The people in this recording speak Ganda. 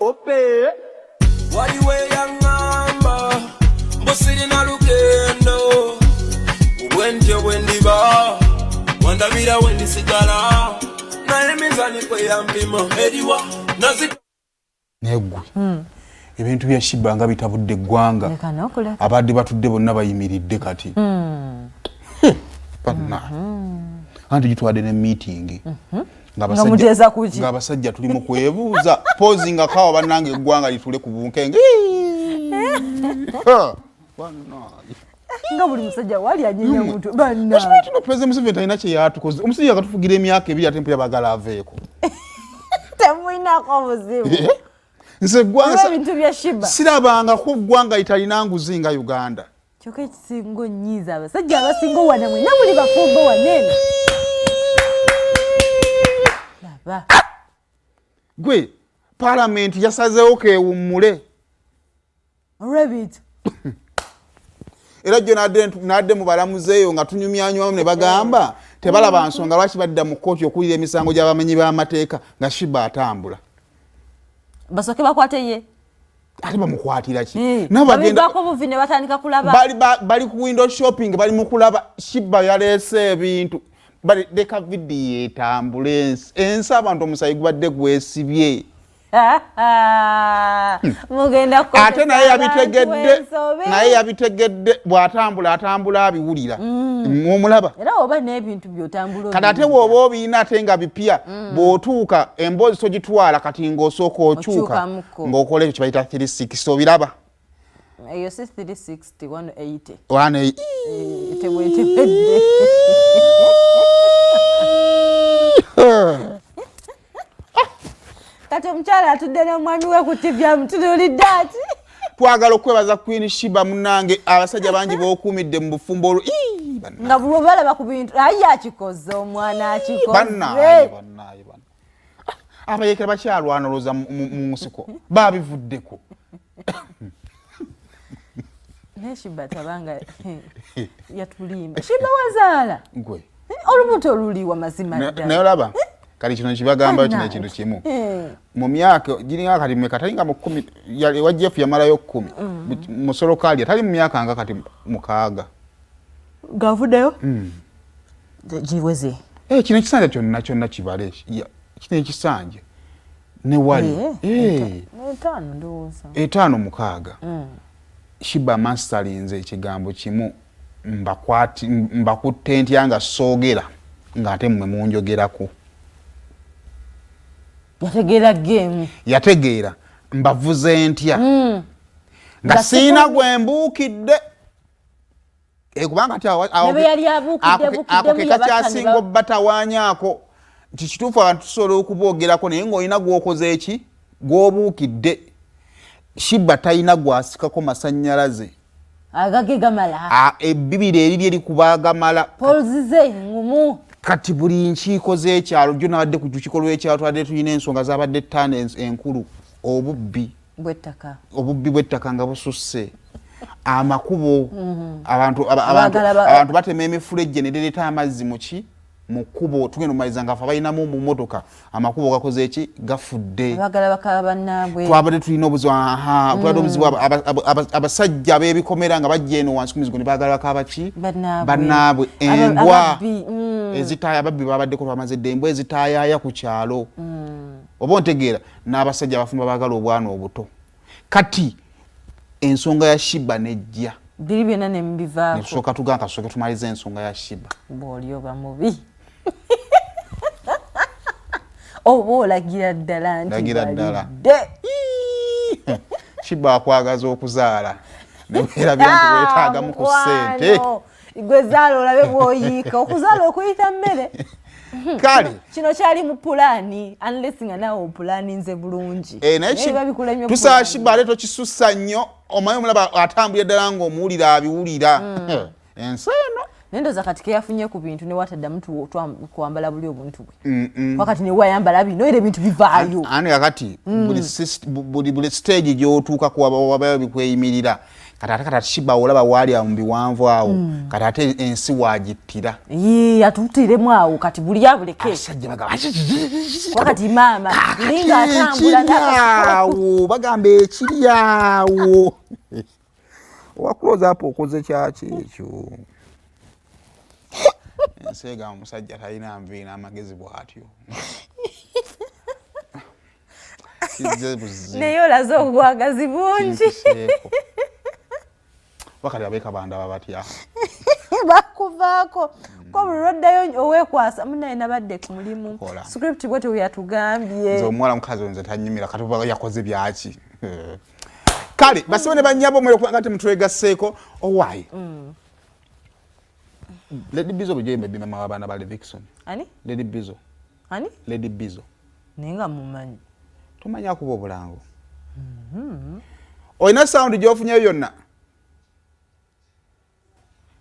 Ope waliwe yangamba mbosirina lugendo ubwentyo bwendiba wandabira wendisigala naye mizani kwe yampima eriwa nazita negwe ebintu bya Shiba nga bitabudde eggwanga abadde batudde bonna bayimiridde kati panna anti gitwadde ne meeting nga abasajja tuli mu kwebuuza pozi nga kawa bannange eggwanga litule ku bunkenge nga buli musajja wali anyenya muntu banna no President Museveni alina kye yatukoze omusajja akatufugira emyaka ebiri ate mpya bagala aveeko temuinako obuzibu nze eggwanga ebintu bya Shiba sirabanga ko eggwanga litalina nguzi nga Uganda kyokka ekisinga onnyiza abasajja abasinga wana mwena muli bafumbo wanene gwe Parliament yasazeewo keewummule olw'ebintu era gyo nadde mu balamuzeeyo nga tunyumyanywamu ne bagamba tebalaba nsonga lwaki badda mu kkooti okuwulira emisango gy'abamenyi b'amateeka nga Shiba atambula basooke bakwate ye ate bamukwatira ki babivaako buvi ne batandika kulaba bali ku window shopping bali mu kulaba Shiba yaleese ebintu leka vidiyo etambule ensi abantu omusayi gubadde gwesibye mugenda ate naye yabitegedde bw'atambula atambula abiwulira omulaba era oba n'ebintu by'otambula kati ate bw'oba obiina ate nga bipya bw'otuuka emboozi togitwala kati ng'osooka okyuka ng'okola ekyo kibayita 360 obiraba eyo si 360 180 tebwetebedde kati omukyala atudde n'omwami we ku TV amutunuulidde ati twagala okwebaza Queen Shiba munnange abasajja bangi b'okuumidde mu bufumbo olwo nga buli balaba ku bintu ayi akikoze omwana akikoze bannaye abayekera bakyalwana olowooza mu nsiko baabivuddeko naye Shiba tabanga yatulimba Shiba wazaala gwe olubuto oluliwa mazima ddala naye olaba kali kino kibagamba kino ekintu kimu mu myaka giringa kati mmeka talinga mu 10 wa Jeff yamalayo 10 musolo kalya tali mu myaka nga kati mukaaga gavuddeyo giweze kino ekisanja kyonna kibale kino ekisanja ne wali etaano ndowooza etaano mukaaga Shiba mastalinze ekigambo kimu mbakutte ntya nga soogera ng'ate mmwe munjogerako yategeera game yategeera mbavuze ntya nga siina gwe mbuukidde kubanga ako kekakyasinga obbatawaanyaako nti kituufu abantu tusobola okuboogerako naye ng'olina gw'okoze eki gw'obuukidde Shiba talina gwasikako masannyalaze agage gamala ebbibiri eriri erikubagamala polzize ngumu kati buli nkiiko z'ekyalo jjo nabadde ku lukiiko lw'ekyalo twadde tulina ensonga zabadde ttaano enkulu obubbi bw'ettaka nga bususse amakubo abantu batema emifulejje ne leeta amazzi mu kkubo tugenda omumaliza nga afe balinamu mu mmotoka amakubo gakoze eki gafudde twabadde tulina obuzibu abasajja b'ebikomera nga bajja eno wansi ku mizigo ne baagala baka abaki bannaabwe embwa ezitaaya ababbi babaddeko twamaze edda embwa ezitaayaaya ku kyalo oba ontegeera n'abasajja abafumba baagala obwana obuto kati ensonga ya Shiba nejja biri byonna ne mbivaako netusooka tugamba kasooke tumalize ensonga ya Shiba bw'oli oba mubi oba olagira ddala nti balidde Shiba akwagaza okuzaala nebeera byantu weetaagamu ku ssente gwe zaala olabe bw'oyiika okuzaala okuyita mmere kale kino kyali mu pulaani unless nga nawe opulaaninze bulungi naye tusaa Shiba ate tokisussa nnyo omanyi omulaba atambulira ddala ng'omuwulira abiwulira ensi eno naye ndooza kati keyafunye ku bintu ne wataddamu kwambala buli obuntu bwe wakati ne wayambala bino era ebintu bivaayo ani kakati buli stage gy'otuuka kuwabayo bikweyimirira kati ate kati shiba olaba wali mu biwanvu awo kati ate ensi wagittira atutiremu awo kati buli abuleke asajja bagamba wakati maama linga atambula awo bagamba ekiri awo wakuloza apo okoze kyaki ekyo ensega omusajja talina nvi n'amagezi bw'atyo naye olaze obwagazi bungi wakati abeeka bandaba batya bakuvaako ko buli lwoddayo oweekwasa munaye nabadde ku mulimu script bwe teweyatugambye nze omuwala mukazi nze tanyumira kati oba yakoze byaki kale basibe ne bannyabo mwere kubanga temutwegasseeko owaayi Lady Bizzo bujembe bima mawabana ba Levikson ani Lady Bizzo ani Lady Bizzo nenga mumanyi tumanya kuba obulango oyina sound gyofunyeyo yonna